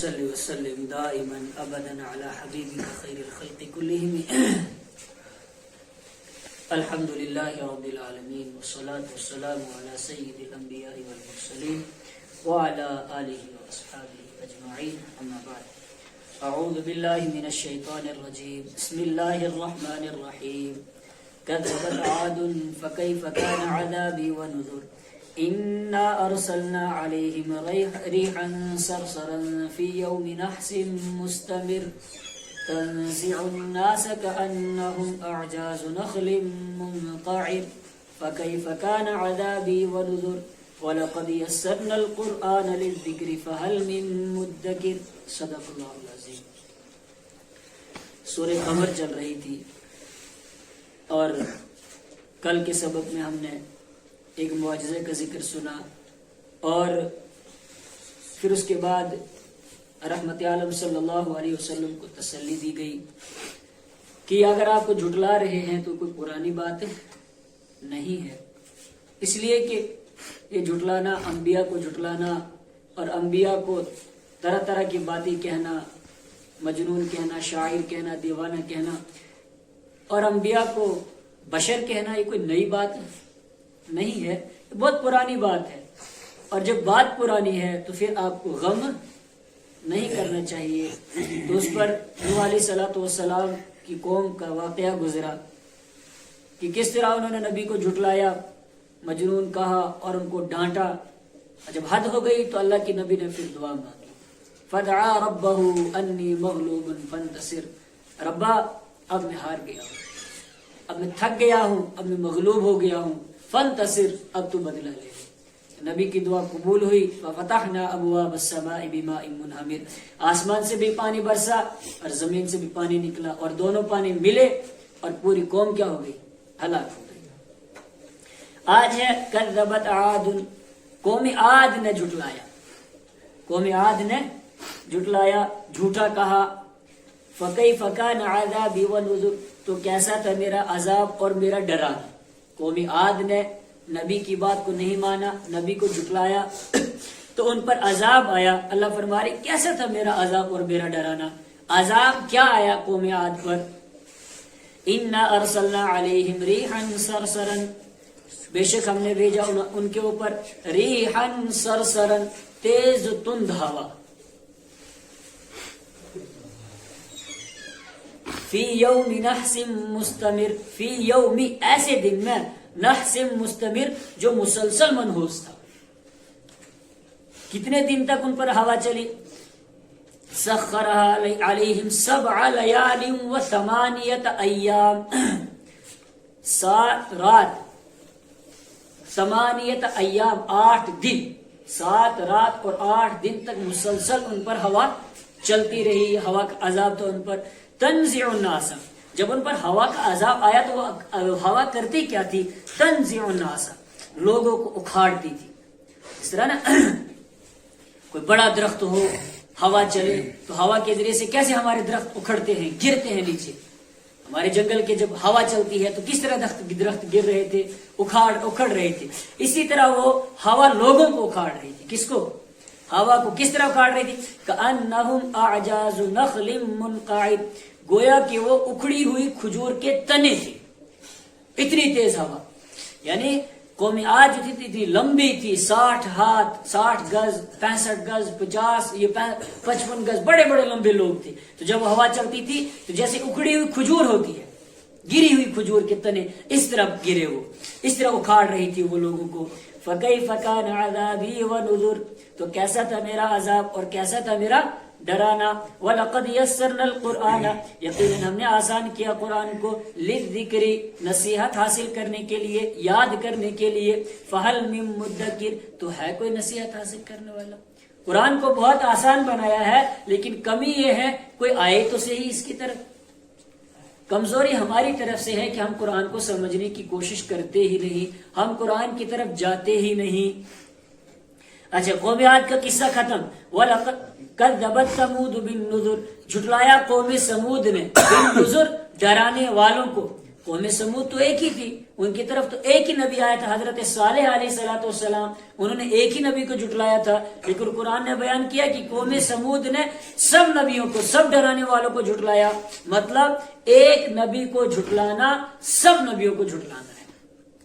صلی وسلم دائما ابدا على حبیبک خیر الخلق كلهم الحمد لله رب العالمين والصلاة والسلام على سید الانبیاء والمرسلین وعلى آله واصحابه اجمعین اما بعد اعوذ باللہ من الشیطان الرجیم بسم اللہ الرحمن الرحیم كذبت عاد فكيف كان عذابي ونذر إنا أرسلنا عليهم ريحا صرصرا في يوم نحس مستمر تنزع الناس كأنهم أعجاز نخل منقعر فكيف كان عذابي ونذر ولقد يسرنا القرآن للذكر فهل من مدكر صدق الله العظيم. سورہ قمر چل رہی تھی اور کل کے سبق میں ہم نے ایک معجزے کا ذکر سنا اور پھر اس کے بعد رحمت عالم صلی اللہ علیہ وسلم کو تسلی دی گئی کہ اگر آپ کو جھٹلا رہے ہیں تو کوئی پرانی بات نہیں ہے، اس لیے کہ یہ جھٹلانا، انبیاء کو جھٹلانا اور انبیاء کو طرح طرح کی باتیں کہنا، مجنون کہنا، شاعر کہنا، دیوانہ کہنا اور انبیاء کو بشر کہنا یہ کوئی نئی بات نہیں ہے، بہت پرانی بات ہے. اور جب بات پرانی ہے تو پھر آپ کو غم نہیں کرنا چاہیے. تو اس پر نوح علیہ الصلوۃ والسلام کی قوم کا واقعہ گزرا کہ کس طرح انہوں نے نبی کو جھٹلایا، مجنون کہا اور ان کو ڈانٹا. جب حد ہو گئی تو اللہ کی نبی نے پھر دعا مانگی، فدعا ربہ انی مغلوب فانتصر، ربا اب میں ہار گیا ہوں، اب میں تھک گیا ہوں، اب میں مغلوب ہو گیا ہوں، فانتصر اب تو بدلہ لے. نبی کی دعا قبول ہوئی. ففتحنا ابواب السماء بماء منہمر، آسمان سے بھی پانی برسا اور زمین سے بھی پانی نکلا اور دونوں پانی ملے اور پوری قوم کیا ہو گئی؟ ہلاک ہو گئی. آج ہے کذبت عاد، قوم عاد نے جھٹلایا، قوم عاد نے جھٹلایا، جھوٹا کہا. فکیف کان عذابی ونذر، تو کیسا تھا میرا عذاب اور میرا ڈرانا. قومی عاد نے نبی کی بات کو نہیں مانا، نبی کو جھٹلایا تو ان پر عذاب آیا. اللہ فرما رہے کیسا تھا میرا عذاب اور میرا ڈرانا. عذاب کیا آیا قوم عاد پر؟ انا ارسلنا علیہم ریحا صرصرا، بے شک ہم نے بھیجا ان کے اوپر ریحا صرصرا، تیز تند ہوا. فی یوم نحس مستمر، فی یوم ایسے دن میں، نحس مستمر جو مسلسل منحوس تھا. کتنے دن تک ان پر ہوا چلی؟ سخرها علیہم 7 لیال و 8 ایام، 7 رات 8 ایام، 8 دن، 7 رات اور 8 دن تک مسلسل ان پر ہوا چلتی رہی. ہوا کا عذاب تو ان پر. تنزع الناس، جب ان پر ہوا کا عذاب آیا تو وہ ہوا کرتی کیا تھی؟ تنزع الناس، لوگوں کو اکھاڑتی تھی. اس طرح نا کوئی بڑا درخت ہو، ہوا چلے تو ہوا کے ذریعے سے کیسے ہمارے درخت اکھڑتے ہیں، گرتے ہیں نیچے. ہمارے جنگل کے جب ہوا چلتی ہے تو کس طرح درخت گر رہے تھے، اکھڑ رہے تھے. اسی طرح وہ ہوا لوگوں کو اکھاڑ رہی تھی. کس کو؟ ہوا کو. کس طرح اکھاڑ رہی تھی؟ کأنہم اعجاز نخل منقعر، گویا کہ وہ اکھڑی ہوئی کھجور کے تنے تھے. اتنی تیز ہوا. یعنی قوم عاد جو تھی اتنی لمبی تھی، 60 ہاتھ، 60 گز، 65 گز، 50، یہ 55 گز، بڑے بڑے لمبے لوگ تھے. تو جب ہوا چلتی تھی تو جیسے اکھڑی ہوئی کھجور ہوتی ہے، گری ہوئی کھجور کے تنے، اس طرح گرے وہ، اس طرح اکھاڑ رہی تھی وہ لوگوں کو. فکیف کان عذابی ونذر، تو کیسا تھا میرا عذاب اور کیسا تھا میرا ڈرانا. وَلَقَدْ يَسَّرْنَا الْقُرْآنَ، یقیناً ہم نے آسان کیا قرآن کو، لِلذِّكْرِ، نصیحت حاصل کرنے کے لیے، یاد کرنے کے لیے. فَهَلْ مِن مُدَّكِرٍ، تو ہے کوئی نصیحت حاصل کرنے والا. قرآن کو بہت آسان بنایا ہے لیکن کمی یہ ہے کوئی آئے تو صحیح اس کی طرف. کمزوری ہماری طرف سے ہے کہ ہم قرآن کو سمجھنے کی کوشش کرتے ہی نہیں، ہم قرآن کی طرف جاتے ہی نہیں. اچھا، قوم عاد کا قصہ ختم. وَلَقَدْ كَذَّبَتْ ثَمُودُ بِالنُّذُرِ، جھٹلایا قوم سمود نے بالنذر، ڈرانے والوں کو. قوم سمود تو ایک ہی تھی، ان کی طرف تو ایک ہی نبی آیا تھا، حضرت صالح علیہ الصلوۃ والسلام، انہوں نے ایک ہی نبی کو جھٹلایا تھا. لیکن قرآن نے بیان کیا کہ قوم سمود نے سب نبیوں کو، سب ڈرانے والوں کو جھٹلایا. مطلب ایک نبی کو جھٹلانا سب نبیوں کو جھٹلانا ہے.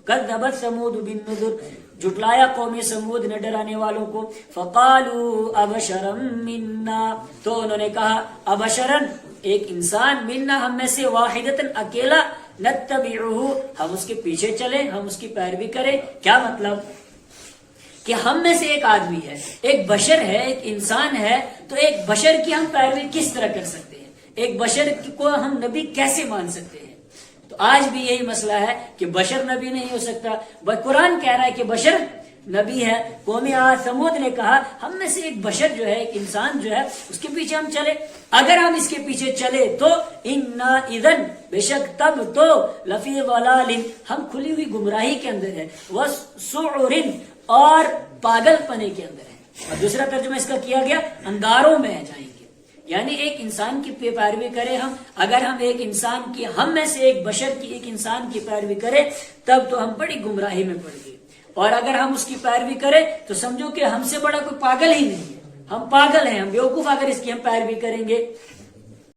کذبت ثمود بالنذر، جھٹلایا قوم سمود نے ڈرانے والوں کو. فقالوا ابشرا منا، تو انہوں نے کہا ابشرا، ایک انسان، منا، ہم میں سے، واحدتن، اکیلا، نتبعہ، ہم اس کے پیچھے چلیں، ہم اس کی پیروی کریں. کیا مطلب کہ ہم میں سے ایک آدمی ہے، ایک بشر ہے، ایک انسان ہے، تو ایک بشر کی ہم پیروی کس طرح کر سکتے ہیں؟ ایک بشر کو ہم نبی کیسے مان سکتے ہیں؟ تو آج بھی یہی مسئلہ ہے کہ بشر نبی نہیں ہو سکتا. قرآن کہہ رہا ہے کہ بشر نبی ہے. قوم عاد سمود نے کہا ہم میں سے ایک بشر جو ہے، ایک انسان جو ہے، اس کے پیچھے ہم چلے. اگر ہم اس کے پیچھے چلے تو انا اذن، بے شک تب تو، لفی ضلال، ہم کھلی ہوئی گمراہی کے اندر ہے، وسعر، اور پاگل پنے کے اندر ہے. اور دوسرا ترجمہ اس کا کیا گیا اندھاروں میں جائیں گے. یعنی ایک انسان کی پیروی کریں ہم، اگر ہم ایک انسان کی، ہم میں سے ایک بشر کی، ایک انسان کی پیروی کریں، تب تو ہم بڑی گمراہی میں پڑ گئے. اور اگر ہم اس کی پیروی کریں تو سمجھو کہ ہم سے بڑا کوئی پاگل ہی نہیں ہے، ہم پاگل ہیں، ہم بیوقوف اگر اس کی ہم پیروی کریں گے.